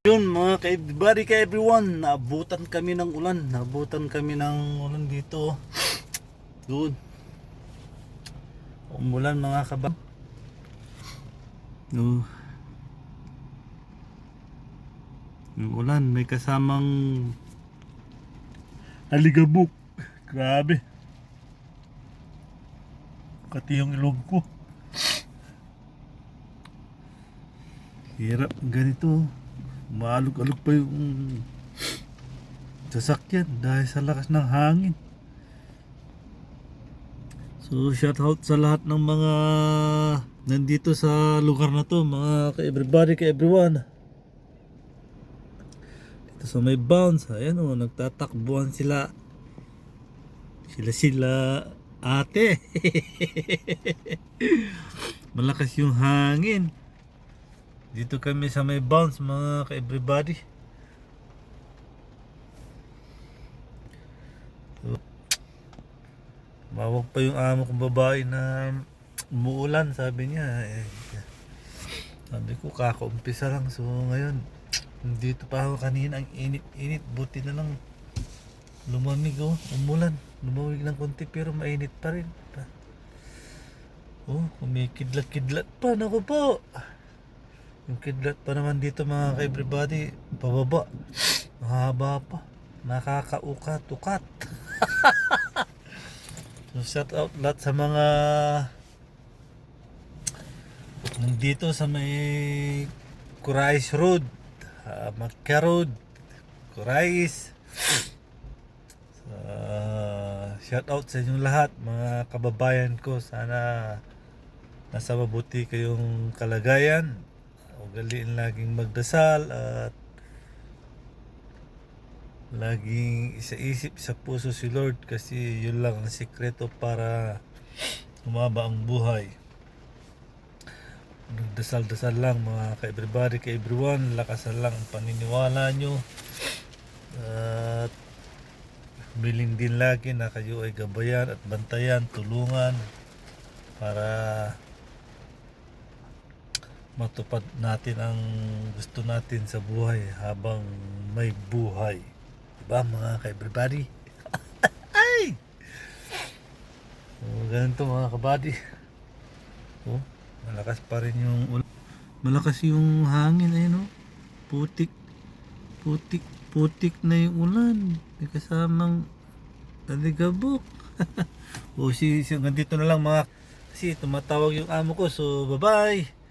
Yun mga ka-everybody, ka-everyone, naabutan kami ng ulan. Dito. Doon. Umulan mga kabab. No. Yung ulan, may kasamang aligabok. Grabe. Kati yung ilog ko. Hirap ganito. Maalog-alog pa yung sasakyan dahil sa lakas ng hangin. So shout out sa lahat ng mga nandito sa lugar na to, mga ka-everybody, ka-everyone. Dito sa may bounce, ayan o, nagtatakbuhan sila. Sila ate. Malakas yung hangin. Dito kami sa may bounce mga ka-everybody. So, mawag pa yung amo kong babae na umuulan, sabi niya. Sabi ko kakaumpisa lang. So ngayon, dito pa ako kanina, ang init-init. Buti na lang lumamig umulan. Lumamig ng konti pero mainit pa rin. Kumikidlat-kidlat pa. Naku po. Yung kidlat pa naman dito mga ka-everybody, pababa. Mahaba pa. Nakakaukat-ukat. So shout out lahat sa mga nandito sa may Kurais Road, Macca Road, Kurais. Shout out sa inyong lahat mga kababayan ko. Sana nasa mabuti kayong kalagayan. Ugaliin laging magdasal at laging isaisip sa puso si Lord, kasi yun lang ang sikreto para humaba ang buhay. Nagdasal-dasal lang mga ka-everybody, ka-everyone. Lakasan lang ang paniniwala nyo at biling din lagi na kayo ay gabayan at bantayan, tulungan para matupad natin ang gusto natin sa buhay habang may buhay. Diba mga ka-everybody? Ay! Ganito mga kabady. Malakas pa rin yung ulan. Malakas yung hangin putik na yung ulan. May kasamang aligabok. Ganito na lang mga, kasi tumatawag yung amo ko. So bye bye.